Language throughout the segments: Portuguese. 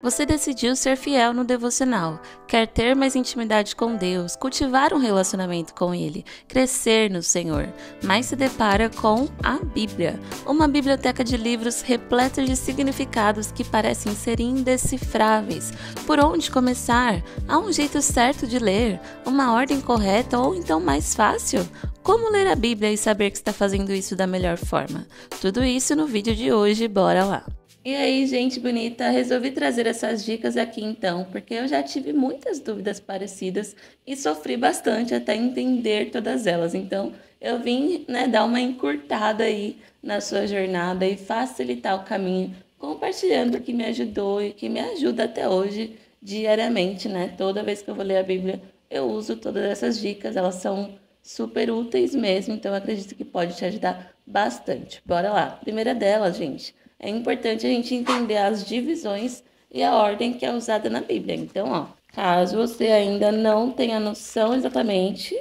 Você decidiu ser fiel no devocional, quer ter mais intimidade com Deus, cultivar um relacionamento com Ele, crescer no Senhor, mas se depara com a Bíblia, uma biblioteca de livros repleta de significados que parecem ser indecifráveis. Por onde começar? Há um jeito certo de ler? Uma ordem correta ou então mais fácil? Como ler a Bíblia e saber que está fazendo isso da melhor forma? Tudo isso no vídeo de hoje, bora lá! E aí, gente bonita, resolvi trazer essas dicas aqui então, porque eu já tive muitas dúvidas parecidas e sofri bastante até entender todas elas. Então, eu vim, dar uma encurtada aí na sua jornada e facilitar o caminho, compartilhando o que me ajudou e que me ajuda até hoje, diariamente, Toda vez que eu vou ler a Bíblia, eu uso todas essas dicas, elas são super úteis mesmo, então eu acredito que pode te ajudar bastante. Bora lá! Primeira delas, gente. É importante a gente entender as divisões e a ordem que é usada na Bíblia. Então, caso você ainda não tenha noção exatamente,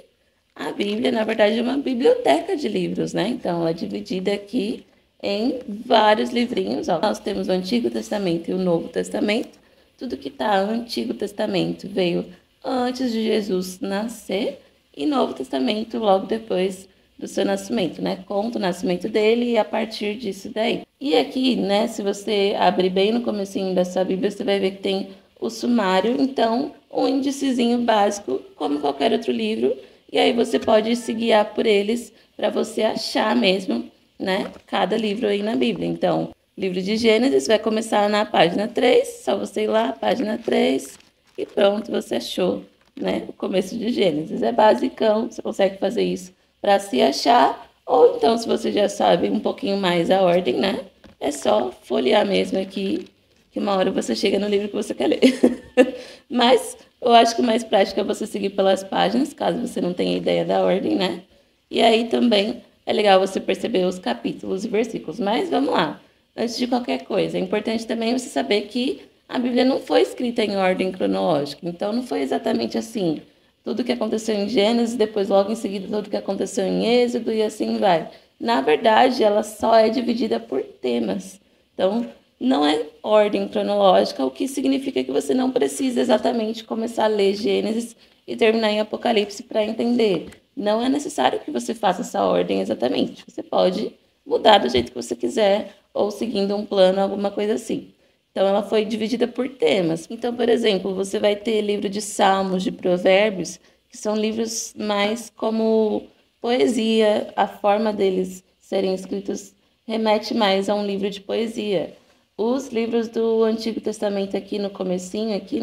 a Bíblia, na verdade, é uma biblioteca de livros, Então, ela é dividida aqui em vários livrinhos. Nós temos o Antigo Testamento e o Novo Testamento. Tudo que está no Antigo Testamento veio antes de Jesus nascer e Novo Testamento logo depois do seu nascimento, Conta o nascimento dele e a partir disso daí. E aqui, se você abrir bem no comecinho da sua Bíblia, você vai ver que tem o sumário, então um índicezinho básico, como qualquer outro livro, e aí você pode se guiar por eles para você achar mesmo, cada livro aí na Bíblia. Então, livro de Gênesis vai começar na página 3, só você ir lá, página 3, e pronto, você achou, o começo de Gênesis. É basicão, você consegue fazer isso para se achar, ou então se você já sabe um pouquinho mais a ordem, é só folhear mesmo aqui, que uma hora você chega no livro que você quer ler. Mas eu acho que o mais prático é você seguir pelas páginas, caso você não tenha ideia da ordem, E aí também é legal você perceber os capítulos e versículos. Mas vamos lá, antes de qualquer coisa, é importante também você saber que a Bíblia não foi escrita em ordem cronológica, então não foi exatamente assim. Tudo que aconteceu em Gênesis, depois logo em seguida tudo que aconteceu em Êxodo e assim vai. Na verdade, ela só é dividida por temas. Então, não é ordem cronológica, o que significa que você não precisa exatamente começar a ler Gênesis e terminar em Apocalipse para entender. Não é necessário que você faça essa ordem exatamente. Você pode mudar do jeito que você quiser ou seguindo um plano, alguma coisa assim. Então, ela foi dividida por temas. Então, por exemplo, você vai ter livro de Salmos, de Provérbios, que são livros mais como poesia. A forma deles serem escritos remete mais a um livro de poesia. Os livros do Antigo Testamento aqui no comecinho, aqui,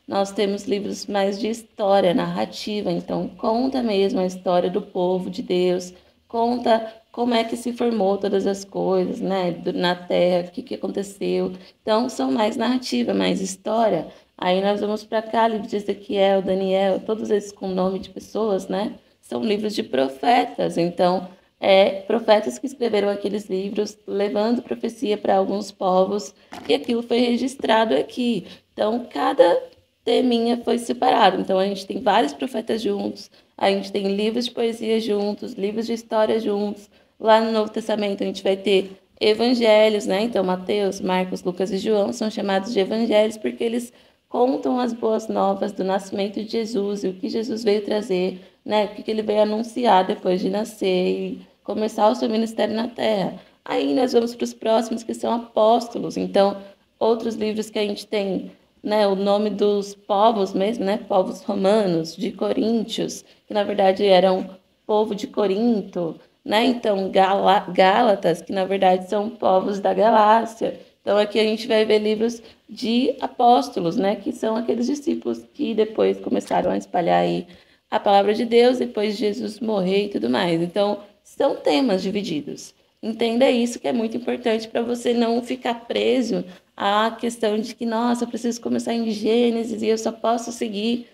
nós temos livros mais de história, narrativa. Então, conta mesmo a história do povo de Deus, conta como é que se formou todas as coisas, na Terra, o que aconteceu. Então, são mais narrativa, mais história. Aí nós vamos para cá, livro de Ezequiel, Daniel, todos esses com nome de pessoas, São livros de profetas. Então, profetas que escreveram aqueles livros, levando profecia para alguns povos, e aquilo foi registrado aqui. Então, cada teminha foi separado. Então, a gente tem vários profetas juntos, a gente tem livros de poesia juntos, livros de história juntos. Lá no Novo Testamento a gente vai ter evangelhos, Então, Mateus, Marcos, Lucas e João são chamados de evangelhos porque eles contam as boas novas do nascimento de Jesus e o que Jesus veio trazer, O que ele veio anunciar depois de nascer e começar o seu ministério na Terra. Aí nós vamos para os próximos, que são apóstolos. Então, outros livros que a gente tem, o nome dos povos mesmo, povos romanos, de Coríntios, que na verdade eram povo de Corinto, Então, Gálatas, que na verdade são povos da Galácia. Então, aqui a gente vai ver livros de apóstolos, que são aqueles discípulos que depois começaram a espalhar aí a palavra de Deus, depois de Jesus morrer e tudo mais. Então, são temas divididos. Entenda isso, que é muito importante para você não ficar preso à questão de que, nossa, eu preciso começar em Gênesis e eu só posso seguir,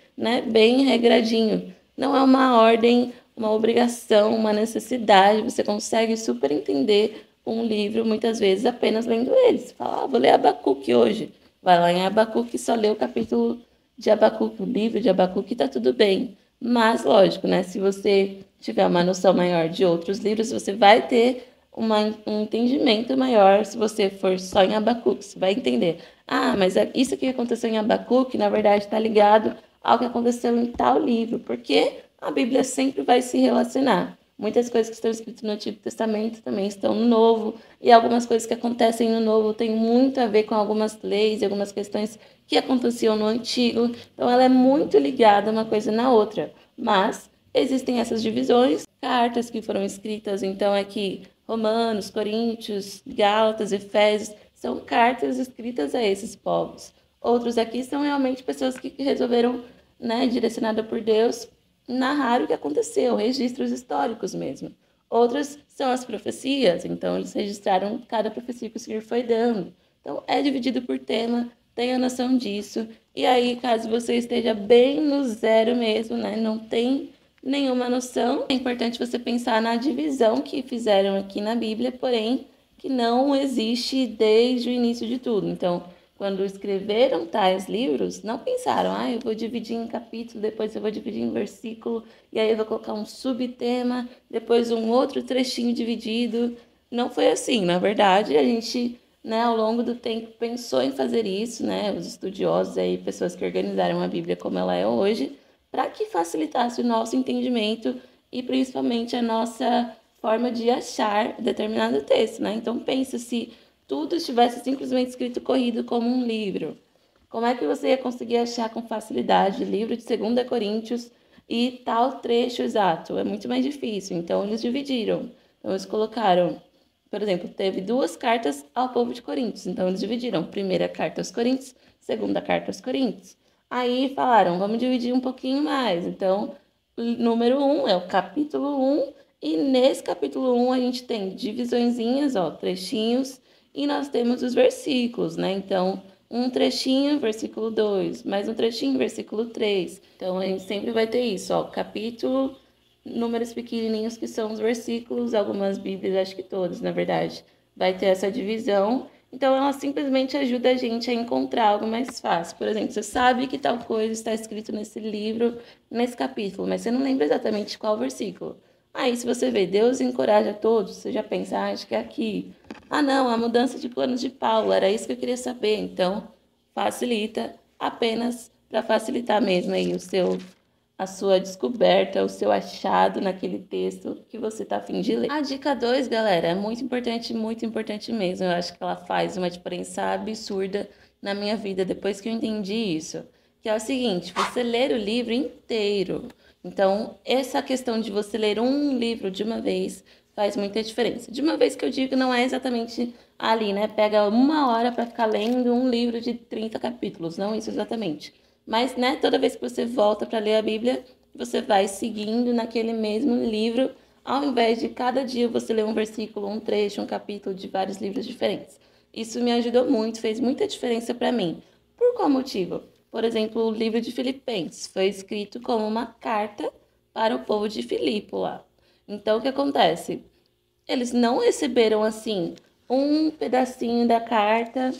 bem regradinho. Não é uma ordem, uma obrigação, uma necessidade. Você consegue super entender um livro, muitas vezes, apenas lendo ele. Você fala, vou ler Abacuque hoje. Vai lá em Abacuque e só lê o capítulo de Abacuque, o livro de Abacuque, tá tudo bem. Mas, lógico, se você tiver uma noção maior de outros livros, você vai ter um entendimento maior se você for só em Abacuque. Você vai entender, Ah, mas isso que aconteceu em Abacuque, na verdade, está ligado ao que aconteceu em tal livro, porque a Bíblia sempre vai se relacionar. Muitas coisas que estão escritas no Antigo Testamento também estão no Novo, e algumas coisas que acontecem no Novo têm muito a ver com algumas leis e algumas questões que aconteciam no Antigo. Então, ela é muito ligada uma coisa na outra. Mas existem essas divisões, cartas que foram escritas, então, aqui, Romanos, Coríntios, Gálatas, Efésios, são cartas escritas a esses povos. Outros aqui são realmente pessoas que resolveram, né, direcionada por Deus, narrar o que aconteceu, registros históricos mesmo. Outras são as profecias, então eles registraram cada profecia que o Senhor foi dando. Então é dividido por tema, tenha noção disso. E aí, caso você esteja bem no zero mesmo, né, não tem nenhuma noção, é importante você pensar na divisão que fizeram aqui na Bíblia, porém que não existe desde o início de tudo. Então, quando escreveram tais livros, não pensaram, eu vou dividir em capítulo, depois eu vou dividir em versículo, e aí eu vou colocar um subtema, depois um outro trechinho dividido. Não foi assim, na verdade, a gente, né, ao longo do tempo pensou em fazer isso, né, os estudiosos aí, pessoas que organizaram a Bíblia como ela é hoje, para que facilitasse o nosso entendimento e principalmente a nossa forma de achar determinado texto, né? Então pensa se tudo estivesse simplesmente escrito corrido como um livro. Como é que você ia conseguir achar com facilidade livro de 2 Coríntios e tal trecho exato? É muito mais difícil. Então eles dividiram. Então eles colocaram, por exemplo, teve 2 cartas ao povo de Coríntios. Então eles dividiram. Primeira carta aos Coríntios, segunda carta aos Coríntios. Aí falaram, vamos dividir um pouquinho mais. Então, número 1 é o capítulo 1. E nesse capítulo 1 a gente tem divisõezinhas, trechinhos, e nós temos os versículos, né? Então, um trechinho, versículo 2, mais um trechinho, versículo 3. Então, a gente sempre vai ter isso, capítulo, números pequenininhos que são os versículos, algumas bíblias, acho que todas, na verdade, vai ter essa divisão. Então, ela simplesmente ajuda a gente a encontrar algo mais fácil. Por exemplo, você sabe que tal coisa está escrito nesse livro, nesse capítulo, mas você não lembra exatamente qual versículo. Aí, se você vê, Deus encoraja todos, você já pensa, acho que é aqui. Não, a mudança de planos de Paulo, era isso que eu queria saber. Então, facilita apenas para facilitar mesmo aí a sua descoberta, o seu achado naquele texto que você está a fim de ler. A dica 2, galera, é muito importante mesmo. Eu acho que ela faz uma diferença absurda na minha vida depois que eu entendi isso. Que é o seguinte, você ler o livro inteiro. Então, essa questão de você ler um livro de uma vez faz muita diferença. De uma vez que eu digo, não é exatamente ali, né? Pega 1 hora para ficar lendo um livro de 30 capítulos, não isso exatamente. Mas, né, toda vez que você volta para ler a Bíblia, você vai seguindo naquele mesmo livro, ao invés de cada dia você ler um versículo, um trecho, um capítulo de vários livros diferentes. Isso me ajudou muito, fez muita diferença para mim. Por qual motivo? Por exemplo, o livro de Filipenses foi escrito como uma carta para o povo de Filipe lá. Então, o que acontece? Eles não receberam, assim, um pedacinho da carta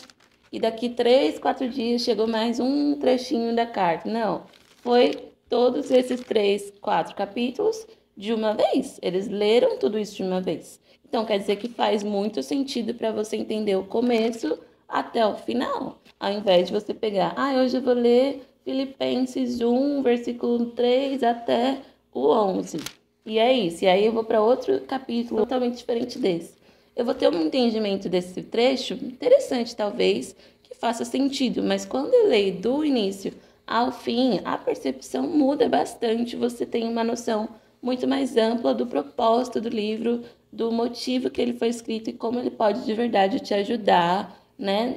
e daqui 3, 4 dias chegou mais um trechinho da carta. Não, foi todos esses 3, 4 capítulos de uma vez. Eles leram tudo isso de uma vez. Então, quer dizer que faz muito sentido para você entender o começo até o final. Ao invés de você pegar, hoje eu vou ler Filipenses 1, versículo 3 até o 11. E é isso. E aí eu vou para outro capítulo totalmente diferente desse. Eu vou ter um entendimento desse trecho interessante, talvez, que faça sentido, mas quando eu leio do início ao fim, a percepção muda bastante. Você tem uma noção muito mais ampla do propósito do livro, do motivo que ele foi escrito e como ele pode de verdade te ajudar, né,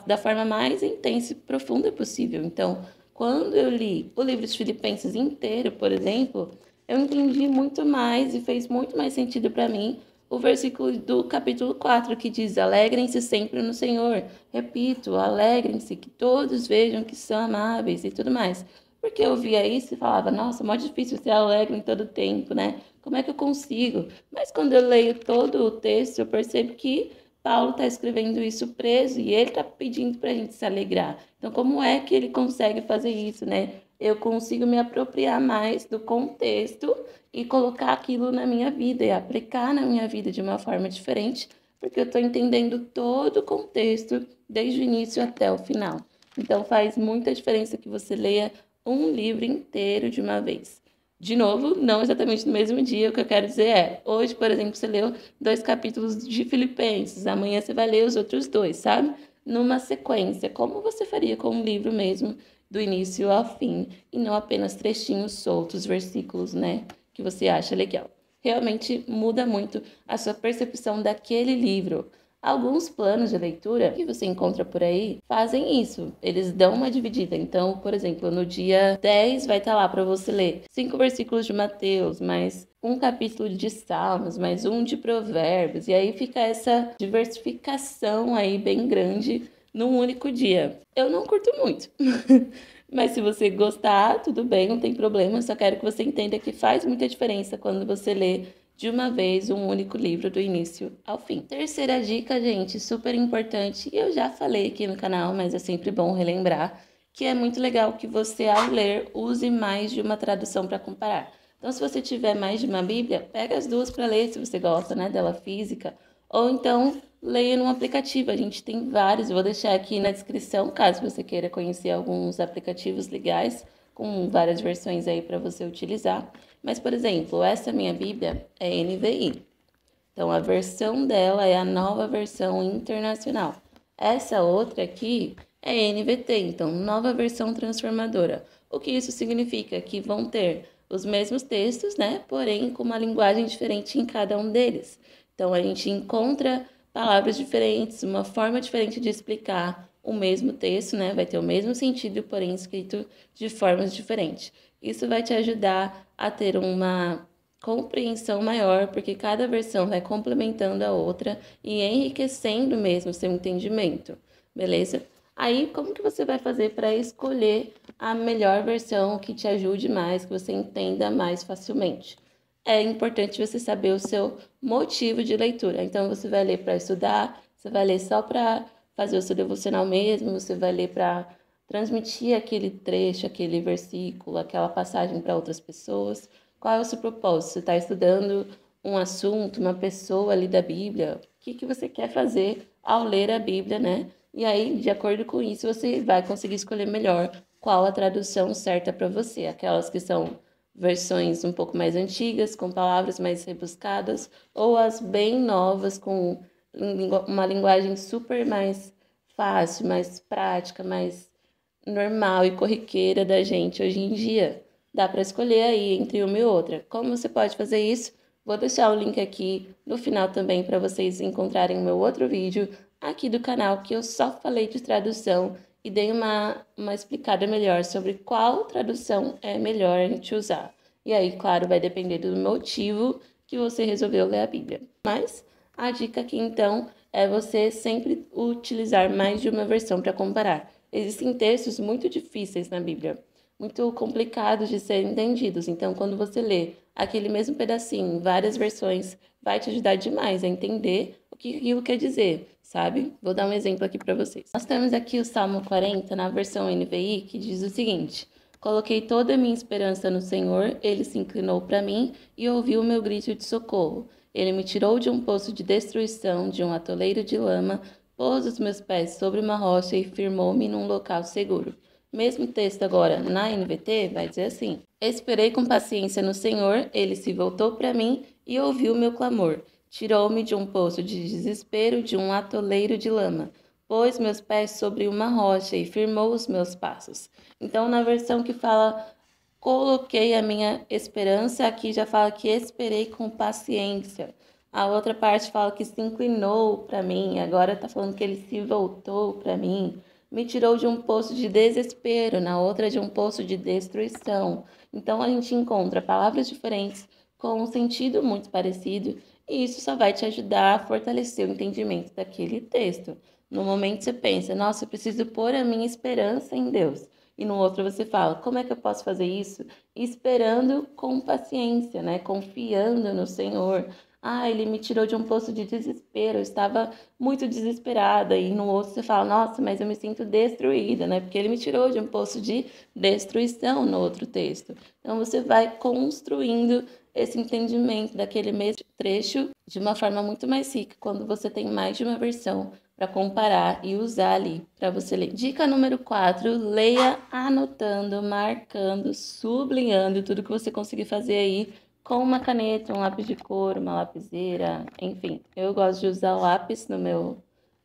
da forma mais intensa e profunda possível. Então, quando eu li o livro de Filipenses inteiro, por exemplo, eu entendi muito mais e fez muito mais sentido para mim o versículo do capítulo 4, que diz: alegrem-se sempre no Senhor. Repito, alegrem-se, que todos vejam que são amáveis e tudo mais. Porque eu via isso e falava, nossa, mó difícil ser alegre em todo tempo, né? Como é que eu consigo? Mas quando eu leio todo o texto, eu percebo que Paulo está escrevendo isso preso e ele está pedindo para a gente se alegrar. Então, como é que ele consegue fazer isso, né? Eu consigo me apropriar mais do contexto e colocar aquilo na minha vida e aplicar na minha vida de uma forma diferente, porque eu estou entendendo todo o contexto, desde o início até o final. Então faz muita diferença que você leia um livro inteiro de uma vez. De novo, não exatamente no mesmo dia, o que eu quero dizer é, hoje, por exemplo, você leu 2 capítulos de Filipenses, amanhã você vai ler os outros 2, sabe? Numa sequência, como você faria com um livro mesmo, do início ao fim, e não apenas trechinhos soltos, versículos, né, que você acha legal. Realmente muda muito a sua percepção daquele livro. Alguns planos de leitura que você encontra por aí fazem isso. Eles dão uma dividida. Então, por exemplo, no dia 10 vai estar lá para você ler 5 versículos de Mateus, mais um capítulo de Salmos, mais um de Provérbios. E aí fica essa diversificação aí bem grande num único dia. Eu não curto muito. Mas se você gostar, tudo bem, não tem problema. Só quero que você entenda que faz muita diferença quando você lê de uma vez um único livro do início ao fim. Terceira dica, gente, super importante, e eu já falei aqui no canal, mas é sempre bom relembrar, que é muito legal que você, ao ler, use mais de uma tradução para comparar. Então, se você tiver mais de uma Bíblia, pega as duas para ler, se você gosta, né, dela física, ou então leia num aplicativo. A gente tem vários, eu vou deixar aqui na descrição, caso você queira conhecer alguns aplicativos legais, com várias versões aí para você utilizar. Mas, por exemplo, essa minha Bíblia é NVI. Então, a versão dela é a nova versão internacional. Essa outra aqui é NVT, então, nova versão transformadora. O que isso significa? Que vão ter os mesmos textos, né? Porém, com uma linguagem diferente em cada um deles. Então, a gente encontra palavras diferentes, uma forma diferente de explicar o mesmo texto, né? Vai ter o mesmo sentido, porém escrito de formas diferentes. Isso vai te ajudar a ter uma compreensão maior, porque cada versão vai complementando a outra e enriquecendo mesmo o seu entendimento, beleza? Aí, como que você vai fazer para escolher a melhor versão que te ajude mais, que você entenda mais facilmente? É importante você saber o seu motivo de leitura. Então, você vai ler para estudar, você vai ler só para fazer o seu devocional mesmo, você vai ler para transmitir aquele trecho, aquele versículo, aquela passagem para outras pessoas. Qual é o seu propósito? Você está estudando um assunto, uma pessoa ali da Bíblia? O que você quer fazer ao ler a Bíblia, né? E aí, de acordo com isso, você vai conseguir escolher melhor qual a tradução certa para você. Aquelas que são versões um pouco mais antigas, com palavras mais rebuscadas, ou as bem novas, com uma linguagem super mais fácil, mais prática, mais normal e corriqueira da gente hoje em dia. Dá para escolher aí entre uma e outra. Como você pode fazer isso? Vou deixar o link aqui no final também para vocês encontrarem o meu outro vídeo aqui do canal, que eu só falei de tradução e dei uma explicada melhor sobre qual tradução é melhor a gente usar. E aí, claro, vai depender do motivo que você resolveu ler a Bíblia. Mas a dica aqui, então, é você sempre utilizar mais de uma versão para comparar. Existem textos muito difíceis na Bíblia, muito complicados de serem entendidos. Então, quando você lê aquele mesmo pedacinho em várias versões, vai te ajudar demais a entender o que aquilo quer dizer, sabe? Vou dar um exemplo aqui para vocês. Nós temos aqui o Salmo 40 na versão NVI, que diz o seguinte: coloquei toda a minha esperança no Senhor, ele se inclinou para mim e ouviu o meu grito de socorro. Ele me tirou de um poço de destruição, de um atoleiro de lama, pôs os meus pés sobre uma rocha e firmou-me num local seguro. Mesmo texto agora na NVT vai dizer assim: esperei com paciência no Senhor, ele se voltou para mim e ouviu meu clamor. Tirou-me de um poço de desespero, de um atoleiro de lama. Pôs meus pés sobre uma rocha e firmou os meus passos. Então, na versão que fala coloquei a minha esperança, aqui já fala que esperei com paciência. A outra parte fala que se inclinou para mim, agora está falando que ele se voltou para mim. Me tirou de um poço de desespero, na outra de um poço de destruição. Então a gente encontra palavras diferentes com um sentido muito parecido e isso só vai te ajudar a fortalecer o entendimento daquele texto. No momento você pensa, nossa, eu preciso pôr a minha esperança em Deus. E no outro você fala, como é que eu posso fazer isso? Esperando com paciência, né? Confiando no Senhor. Ah, ele me tirou de um poço de desespero, eu estava muito desesperada. E no outro você fala, nossa, mas eu me sinto destruída, né? Porque ele me tirou de um poço de destruição no outro texto. Então você vai construindo esse entendimento daquele mesmo trecho de uma forma muito mais rica quando você tem mais de uma versão para comparar e usar ali para você ler. Dica número 4, leia anotando, marcando, sublinhando tudo que você conseguir fazer aí com uma caneta, um lápis de cor, uma lapiseira, enfim. Eu gosto de usar lápis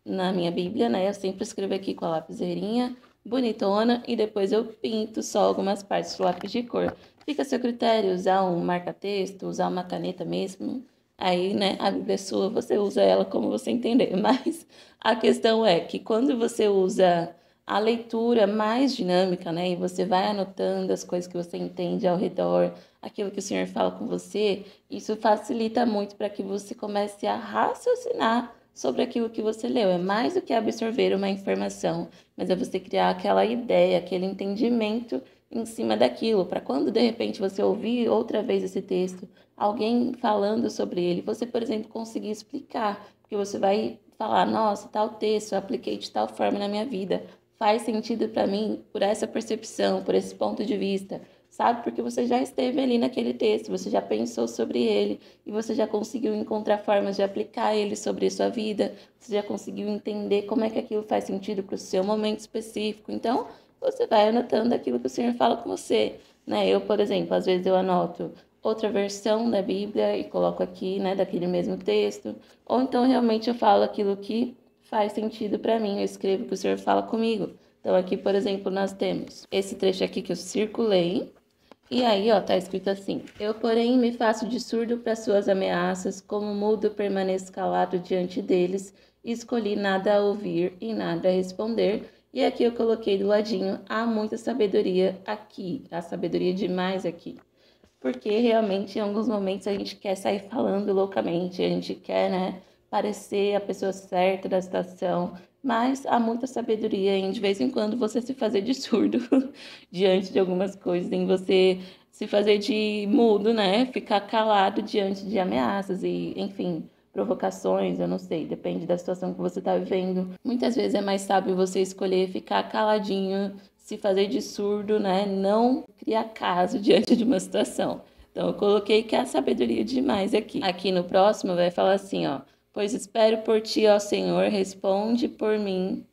na minha Bíblia, né? Eu sempre escrevo aqui com a lapiseirinha bonitona e depois eu pinto só algumas partes do lápis de cor. Fica a seu critério usar um marca-texto, usar uma caneta mesmo. Aí, né, a Bíblia é sua, você usa ela como você entender. Mas a questão é que quando você usa a leitura mais dinâmica, né, e você vai anotando as coisas que você entende ao redor, aquilo que o Senhor fala com você, isso facilita muito para que você comece a raciocinar sobre aquilo que você leu. É mais do que absorver uma informação, mas é você criar aquela ideia, aquele entendimento em cima daquilo, para quando de repente você ouvir outra vez esse texto, alguém falando sobre ele, você, por exemplo, conseguir explicar, porque você vai falar, nossa, tal texto eu apliquei de tal forma na minha vida, faz sentido para mim por essa percepção, por esse ponto de vista, sabe? Porque você já esteve ali naquele texto, você já pensou sobre ele e você já conseguiu encontrar formas de aplicar ele sobre a sua vida, você já conseguiu entender como é que aquilo faz sentido para o seu momento específico. Então, você vai anotando aquilo que o Senhor fala com você, né? Eu, por exemplo, às vezes eu anoto outra versão da Bíblia e coloco aqui, né, daquele mesmo texto, ou então realmente eu falo aquilo que faz sentido para mim, eu escrevo o que o Senhor fala comigo. Então aqui, por exemplo, nós temos esse trecho aqui que eu circulei, e aí, ó, tá escrito assim: Eu, porém, me faço de surdo para suas ameaças, como mudo permaneço calado diante deles, e escolhi nada a ouvir e nada a responder. E aqui eu coloquei do ladinho, há muita sabedoria aqui, há sabedoria demais aqui. Porque realmente em alguns momentos a gente quer sair falando loucamente, a gente quer, né, parecer a pessoa certa da situação, mas há muita sabedoria em de vez em quando você se fazer de surdo diante de algumas coisas, em você se fazer de mudo, né, ficar calado diante de ameaças e, enfim, provocações, eu não sei, depende da situação que você está vivendo. Muitas vezes é mais sábio você escolher ficar caladinho, se fazer de surdo, né? Não criar caso diante de uma situação. Então, eu coloquei que há sabedoria demais aqui. Aqui no próximo vai falar assim, ó. Pois espero por ti, ó Senhor, responde por mim,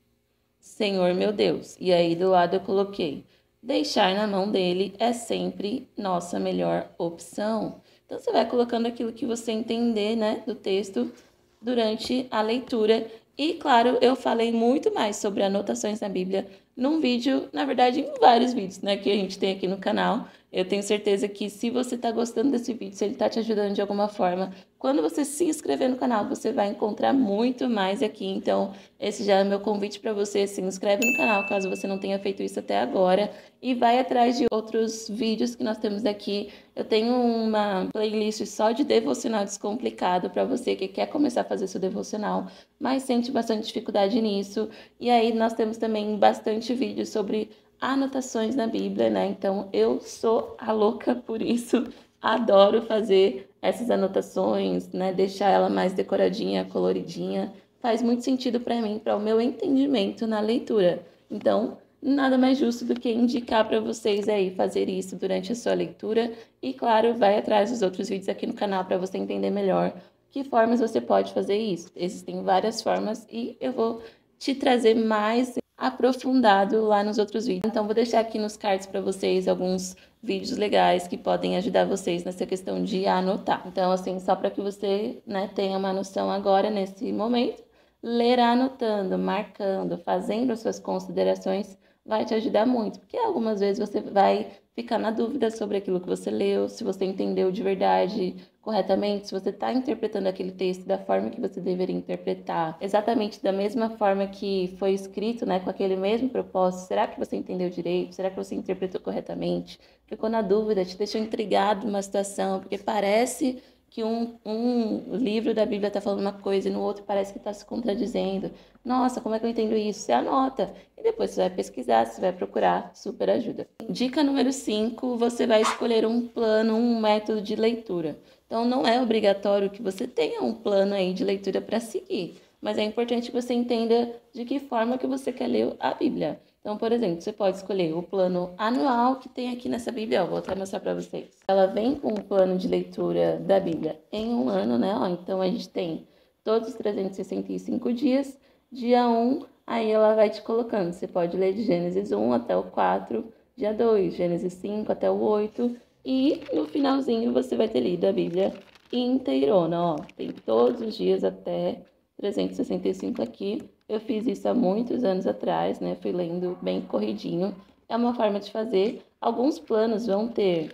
Senhor meu Deus. E aí do lado eu coloquei, deixar na mão dele é sempre nossa melhor opção. Então, você vai colocando aquilo que você entender, né, do texto durante a leitura. E, claro, eu falei muito mais sobre anotações na Bíblia num vídeo, na verdade, em vários vídeos, né, que a gente tem aqui no canal. Eu tenho certeza que se você está gostando desse vídeo, se ele está te ajudando de alguma forma, quando você se inscrever no canal, você vai encontrar muito mais aqui. Então, esse já é meu convite para você. Se inscreve no canal, caso você não tenha feito isso até agora. E vai atrás de outros vídeos que nós temos aqui. Eu tenho uma playlist só de devocional descomplicado para você que quer começar a fazer seu devocional, mas sente bastante dificuldade nisso. E aí nós temos também bastante vídeos sobre anotações na Bíblia, né? Então eu sou a louca por isso. Adoro fazer essas anotações, né? Deixar ela mais decoradinha, coloridinha. Faz muito sentido para mim, para o meu entendimento na leitura. Então, nada mais justo do que indicar para vocês aí fazer isso durante a sua leitura. E, claro, vai atrás dos outros vídeos aqui no canal para você entender melhor que formas você pode fazer isso. Existem várias formas e eu vou te trazer mais aprofundado lá nos outros vídeos. Então, vou deixar aqui nos cards para vocês alguns vídeos legais que podem ajudar vocês nessa questão de anotar. Então, assim, só para que você, né, tenha uma noção agora, nesse momento, ler anotando, marcando, fazendo suas considerações vai te ajudar muito, porque algumas vezes você vai ficar na dúvida sobre aquilo que você leu, se você entendeu de verdade, corretamente, se você está interpretando aquele texto da forma que você deveria interpretar, exatamente da mesma forma que foi escrito, né, com aquele mesmo propósito. Será que você entendeu direito? Será que você interpretou corretamente? Ficou na dúvida, te deixou intrigado numa situação, porque parece que um livro da Bíblia está falando uma coisa e no outro parece que está se contradizendo. Nossa, como é que eu entendo isso? Você anota e depois você vai pesquisar, você vai procurar, super ajuda. Dica número 5, você vai escolher um plano, um método de leitura. Então, não é obrigatório que você tenha um plano aí de leitura para seguir, mas é importante que você entenda de que forma que você quer ler a Bíblia. Então, por exemplo, você pode escolher o plano anual que tem aqui nessa Bíblia, ó, vou até mostrar para vocês. Ela vem com o plano de leitura da Bíblia em um ano, né? Ó, então, a gente tem todos os 365 dias, dia 1, aí ela vai te colocando. Você pode ler de Gênesis 1 até o 4, dia 2, Gênesis 5 até o 8, e no finalzinho você vai ter lido a Bíblia inteirona, ó. Tem todos os dias até 365 aqui. Eu fiz isso há muitos anos atrás, né? Fui lendo bem corridinho. É uma forma de fazer. Alguns planos vão ter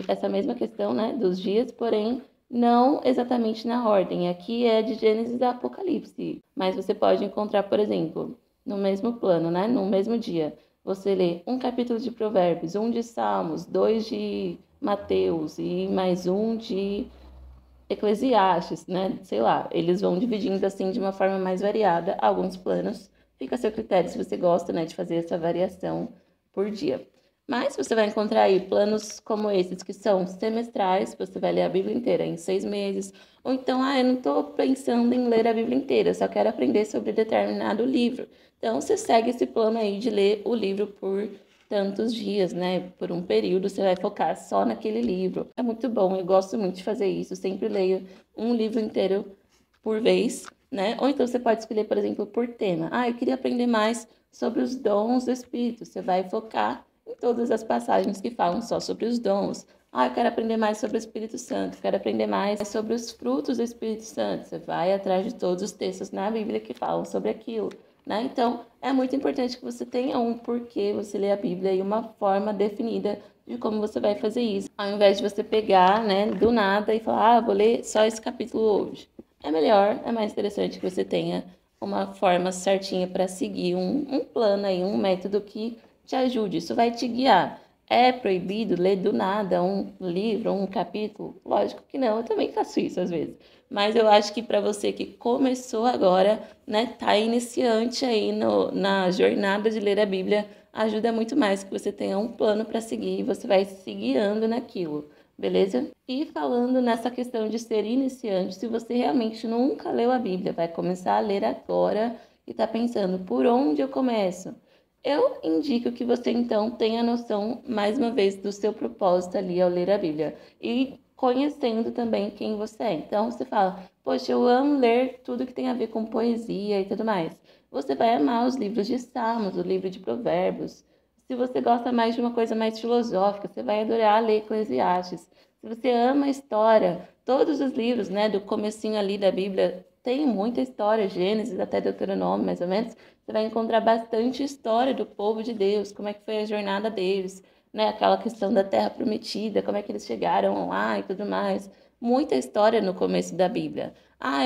essa mesma questão, né, dos dias, porém não exatamente na ordem. Aqui é de Gênesis a Apocalipse, mas você pode encontrar, por exemplo, no mesmo plano, né, no mesmo dia, você lê um capítulo de Provérbios, um de Salmos, 2 de Mateus e mais um de Eclesiastes, né? Sei lá, eles vão dividindo assim de uma forma mais variada alguns planos. Fica a seu critério se você gosta, né, de fazer essa variação por dia. Mas você vai encontrar aí planos como esses, que são semestrais, você vai ler a Bíblia inteira em 6 meses. Ou então, eu não estou pensando em ler a Bíblia inteira, eu só quero aprender sobre determinado livro. Então, você segue esse plano aí de ler o livro por tantos dias, né? Por um período, você vai focar só naquele livro. É muito bom, eu gosto muito de fazer isso. Sempre leio um livro inteiro por vez, né? Ou então você pode escolher, por exemplo, por tema. Eu queria aprender mais sobre os dons do Espírito. Você vai focar em todas as passagens que falam só sobre os dons. Eu quero aprender mais sobre o Espírito Santo, quero aprender mais sobre os frutos do Espírito Santo. Você vai atrás de todos os textos na Bíblia que falam sobre aquilo, né? Então, é muito importante que você tenha um porquê você lê a Bíblia e uma forma definida de como você vai fazer isso. Ao invés de você pegar, né, do nada e falar, vou ler só esse capítulo hoje. É melhor, é mais interessante que você tenha uma forma certinha para seguir, um plano aí, um método que te ajude. Isso vai te guiar. É proibido ler do nada um livro, um capítulo? Lógico que não, eu também faço isso às vezes. Mas eu acho que para você que começou agora, né, tá iniciante aí na jornada de ler a Bíblia, ajuda muito mais que você tenha um plano para seguir e você vai se guiando naquilo, beleza? E falando nessa questão de ser iniciante, se você realmente nunca leu a Bíblia, vai começar a ler agora e tá pensando, por onde eu começo? Eu indico que você, então, tenha noção, mais uma vez, do seu propósito ali ao ler a Bíblia. E conhecendo também quem você é. Então, você fala, poxa, eu amo ler tudo que tem a ver com poesia e tudo mais. Você vai amar os livros de Salmos, o livro de Provérbios. Se você gosta mais de uma coisa mais filosófica, você vai adorar ler Eclesiastes. Se você ama a história, todos os livros, né, do comecinho ali da Bíblia, tem muita história, Gênesis até Deuteronômio, mais ou menos. Você vai encontrar bastante história do povo de Deus, como é que foi a jornada deles, né? Aquela questão da terra prometida, como é que eles chegaram lá e tudo mais. Muita história no começo da Bíblia.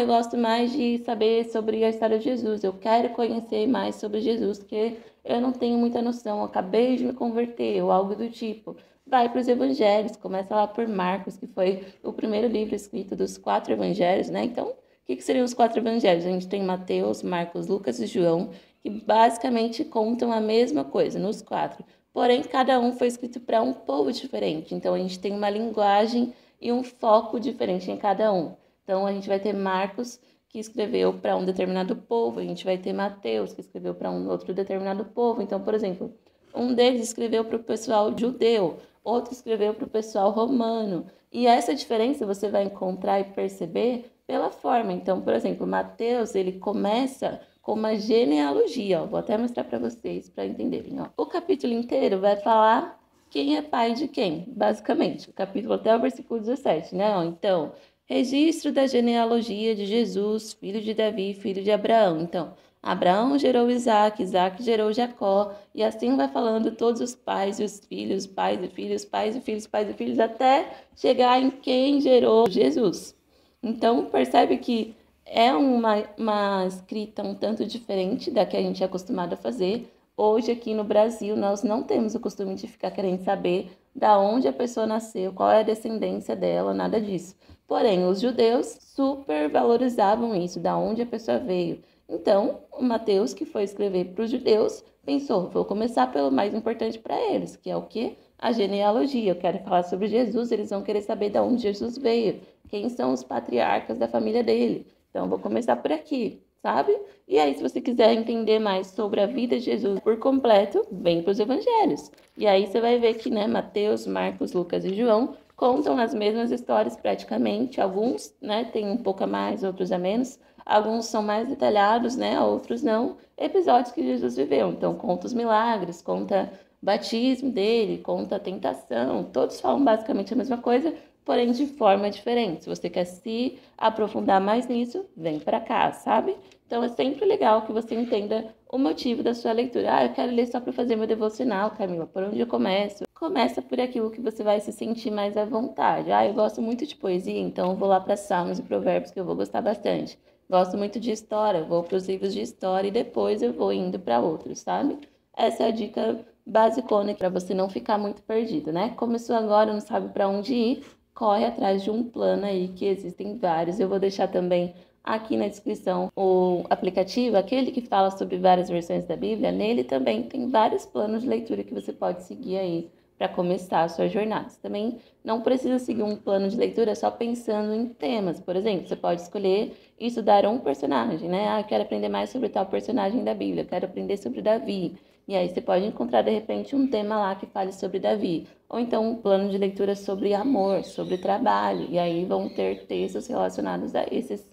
Eu gosto mais de saber sobre a história de Jesus. Eu quero conhecer mais sobre Jesus, porque eu não tenho muita noção. Eu acabei de me converter ou algo do tipo. Vai para os evangelhos, começa lá por Marcos, que foi o primeiro livro escrito dos 4 evangelhos, né? Então, o que seriam os 4 evangelhos? A gente tem Mateus, Marcos, Lucas e João, que basicamente contam a mesma coisa nos 4. Porém, cada um foi escrito para um povo diferente. Então, a gente tem uma linguagem e um foco diferente em cada um. Então, a gente vai ter Marcos, que escreveu para um determinado povo. A gente vai ter Mateus, que escreveu para um outro determinado povo. Então, por exemplo, um deles escreveu para o pessoal judeu, outro escreveu para o pessoal romano. E essa diferença você vai encontrar e perceber pela forma. Então, por exemplo, Mateus, ele começa com uma genealogia, ó. Vou até mostrar para vocês, para entenderem, ó. O capítulo inteiro vai falar quem é pai de quem, basicamente. O capítulo até o versículo 17, né? Ó, então, registro da genealogia de Jesus, filho de Davi, filho de Abraão. Então, Abraão gerou Isaac, Isaac gerou Jacó, e assim vai falando todos os pais e os filhos, pais e filhos, pais e filhos, pais e filhos, até chegar em quem gerou Jesus. Então, percebe que é uma escrita um tanto diferente da que a gente é acostumado a fazer. Hoje, aqui no Brasil, nós não temos o costume de ficar querendo saber da onde a pessoa nasceu, qual é a descendência dela, nada disso. Porém, os judeus super valorizavam isso, da onde a pessoa veio. Então, o Mateus, que foi escrever para os judeus, pensou, vou começar pelo mais importante para eles, que é o quê? A genealogia. Eu quero falar sobre Jesus, eles vão querer saber de onde Jesus veio, quem são os patriarcas da família dele. Então, vou começar por aqui. sabe? E aí, se você quiser entender mais sobre a vida de Jesus por completo, vem para os evangelhos. E aí você vai ver que, né, Mateus, Marcos, Lucas e João contam as mesmas histórias praticamente. Alguns, né, tem um pouco a mais, outros a menos. Alguns são mais detalhados, né, outros não. Episódios que Jesus viveu. Então, conta os milagres, conta o batismo dele, conta a tentação. Todos falam basicamente a mesma coisa, porém de forma diferente. Se você quer se aprofundar mais nisso, vem para cá, sabe? Então é sempre legal que você entenda o motivo da sua leitura. Ah, eu quero ler só para fazer meu devocional, Camila. Por onde eu começo? Começa por aquilo que você vai se sentir mais à vontade. Ah, eu gosto muito de poesia, então eu vou lá para Salmos e Provérbios, que eu vou gostar bastante. Gosto muito de história, vou para os livros de história e depois eu vou indo para outros, sabe? Essa é a dica basicona para você não ficar muito perdido, né? Começou agora, não sabe para onde ir, corre atrás de um plano aí, que existem vários. Eu vou deixar também aqui na descrição o aplicativo, aquele que fala sobre várias versões da Bíblia. Nele também tem vários planos de leitura que você pode seguir aí para começar a sua jornada. Você também não precisa seguir um plano de leitura só pensando em temas. Por exemplo, você pode escolher e estudar um personagem, né? Ah, eu quero aprender mais sobre tal personagem da Bíblia, eu quero aprender sobre Davi. E aí você pode encontrar, de repente, um tema lá que fale sobre Davi. Ou então um plano de leitura sobre amor, sobre trabalho. E aí vão ter textos relacionados a esses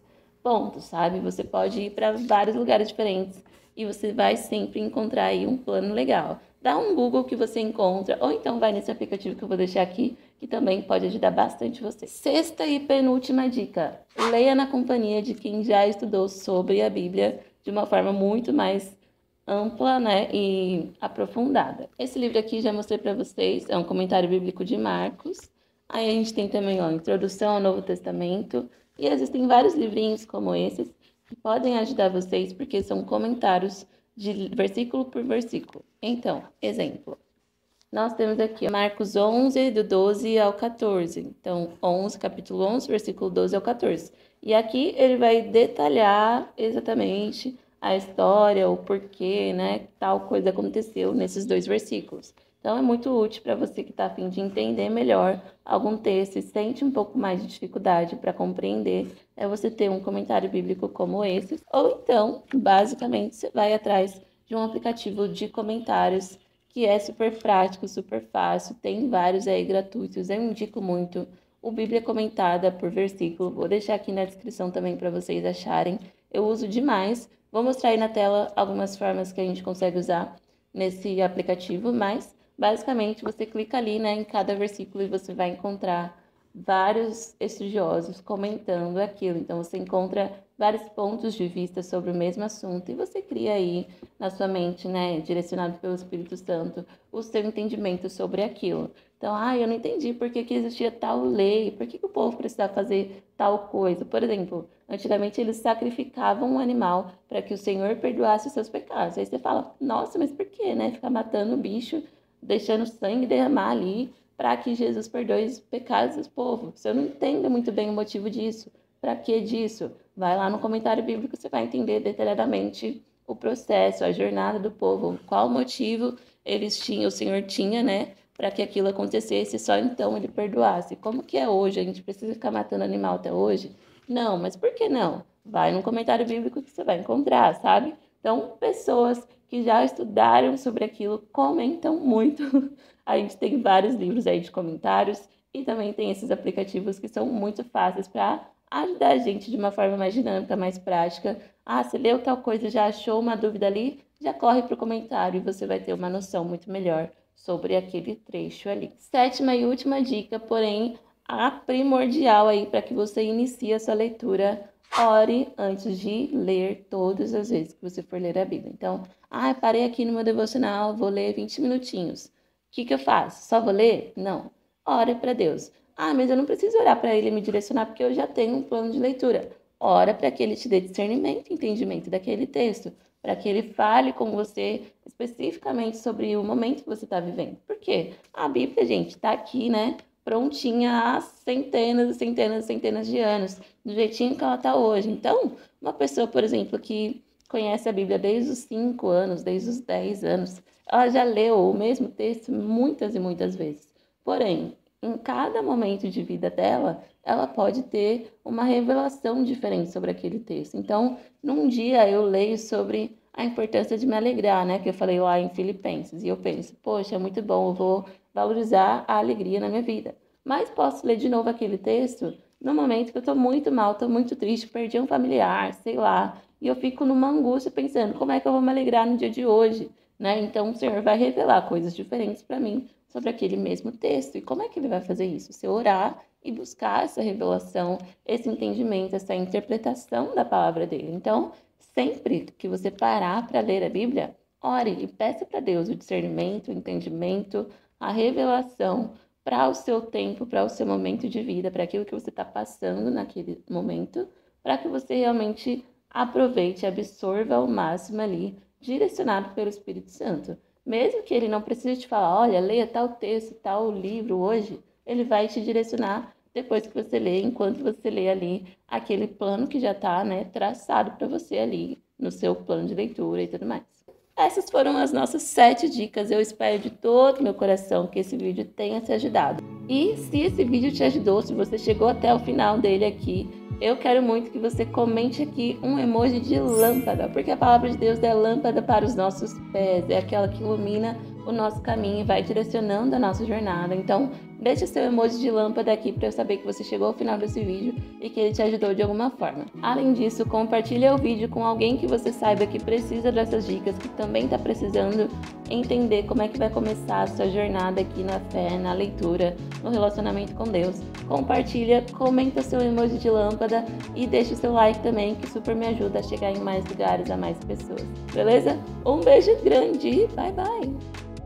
pontos, sabe? Você pode ir para vários lugares diferentes e você vai sempre encontrar aí um plano legal. Dá um Google que você encontra, ou então vai nesse aplicativo que eu vou deixar aqui, que também pode ajudar bastante você. Sexta e penúltima dica: leia na companhia de quem já estudou sobre a Bíblia de uma forma muito mais ampla, né, e aprofundada. Esse livro aqui já mostrei para vocês, é um comentário bíblico de Marcos. Aí a gente tem também, ó, Introdução ao Novo Testamento, e existem vários livrinhos como esses que podem ajudar vocês porque são comentários de versículo por versículo. Então, exemplo, nós temos aqui ó, Marcos 11, do 12 ao 14. Então, 11, capítulo 11, versículo 12 ao 14. E aqui ele vai detalhar exatamente a história, o porquê, né, tal coisa aconteceu nesses dois versículos. Então, é muito útil para você que está a fim de entender melhor algum texto e sente um pouco mais de dificuldade para compreender, é você ter um comentário bíblico como esse. Ou então, basicamente, você vai atrás de um aplicativo de comentários que é super prático, super fácil, tem vários aí gratuitos, eu indico muito o Bíblia Comentada por versículo, vou deixar aqui na descrição também para vocês acharem, eu uso demais, vou mostrar aí na tela algumas formas que a gente consegue usar nesse aplicativo, mas basicamente você clica ali, né, em cada versículo e você vai encontrar vários estudiosos comentando aquilo, então você encontra vários pontos de vista sobre o mesmo assunto e você cria aí na sua mente, né, direcionado pelo Espírito Santo, o seu entendimento sobre aquilo. Então, eu não entendi por que existia tal lei, por que o povo precisava fazer tal coisa. Por exemplo, antigamente eles sacrificavam um animal para que o Senhor perdoasse os seus pecados. Aí você fala, nossa, mas por que, né, ficar matando o bicho, deixando sangue derramar ali para que Jesus perdoe os pecados do povo? Se eu não entendo muito bem o motivo disso, para que disso? Vai lá no comentário bíblico, você vai entender detalhadamente o processo, a jornada do povo, qual motivo eles tinham, o Senhor tinha, né, para que aquilo acontecesse, só então ele perdoasse. Como que é hoje? A gente precisa ficar matando animal até hoje? Não, mas por que não? Vai no comentário bíblico que você vai encontrar, sabe? Então, pessoas que já estudaram sobre aquilo comentam muito. A gente tem vários livros aí de comentários e também tem esses aplicativos que são muito fáceis para ajudar a gente de uma forma mais dinâmica, mais prática. Você leu tal coisa, já achou uma dúvida ali? Já corre para o comentário e você vai ter uma noção muito melhor sobre aquele trecho ali. Sétima e última dica, porém, a primordial aí para que você inicie a sua leitura: ore antes de ler todas as vezes que você for ler a Bíblia. Então, parei aqui no meu devocional, vou ler 20 minutinhos. O que eu faço? Só vou ler? Não. Ore para Deus. Mas eu não preciso orar para ele me direcionar porque eu já tenho um plano de leitura. Ora para que ele te dê discernimento e entendimento daquele texto, para que ele fale com você especificamente sobre o momento que você está vivendo. Por quê? A Bíblia, gente, está aqui, né? Prontinha há centenas e centenas e centenas de anos, do jeitinho que ela está hoje. Então, uma pessoa, por exemplo, que conhece a Bíblia desde os 5 anos, desde os 10 anos, ela já leu o mesmo texto muitas e muitas vezes. Porém, em cada momento de vida dela, ela pode ter uma revelação diferente sobre aquele texto. Então, num dia eu leio sobre a importância de me alegrar, né? Que eu falei lá em Filipenses. E eu penso, poxa, é muito bom, eu vou valorizar a alegria na minha vida. Mas posso ler de novo aquele texto no momento que eu tô muito mal, tô muito triste, perdi um familiar, sei lá. E eu fico numa angústia pensando, como é que eu vou me alegrar no dia de hoje, né? Então o Senhor vai revelar coisas diferentes para mim sobre aquele mesmo texto. E como é que ele vai fazer isso? Se eu orar e buscar essa revelação, esse entendimento, essa interpretação da palavra dele. Então, sempre que você parar para ler a Bíblia, ore e peça para Deus o discernimento, o entendimento, a revelação para o seu tempo, para o seu momento de vida, para aquilo que você está passando naquele momento, para que você realmente aproveite, absorva ao máximo ali, direcionado pelo Espírito Santo. Mesmo que ele não precise te falar, olha, leia tal texto, tal livro hoje, ele vai te direcionar depois que você lê, enquanto você lê ali aquele plano que já está, né, traçado para você ali no seu plano de leitura e tudo mais. Essas foram as nossas 7 dicas. Eu espero de todo meu coração que esse vídeo tenha te ajudado. E se esse vídeo te ajudou, se você chegou até o final dele aqui, eu quero muito que você comente aqui um emoji de lâmpada, porque a palavra de Deus é lâmpada para os nossos pés, é aquela que ilumina o nosso caminho e vai direcionando a nossa jornada. Então, deixa seu emoji de lâmpada aqui para eu saber que você chegou ao final desse vídeo e que ele te ajudou de alguma forma. Além disso, compartilha o vídeo com alguém que você saiba que precisa dessas dicas, que também está precisando entender como é que vai começar a sua jornada aqui na fé, na leitura, no relacionamento com Deus. Compartilha, comenta seu emoji de lâmpada e deixa o seu like também, que super me ajuda a chegar em mais lugares, a mais pessoas. Beleza? Um beijo grande e bye bye!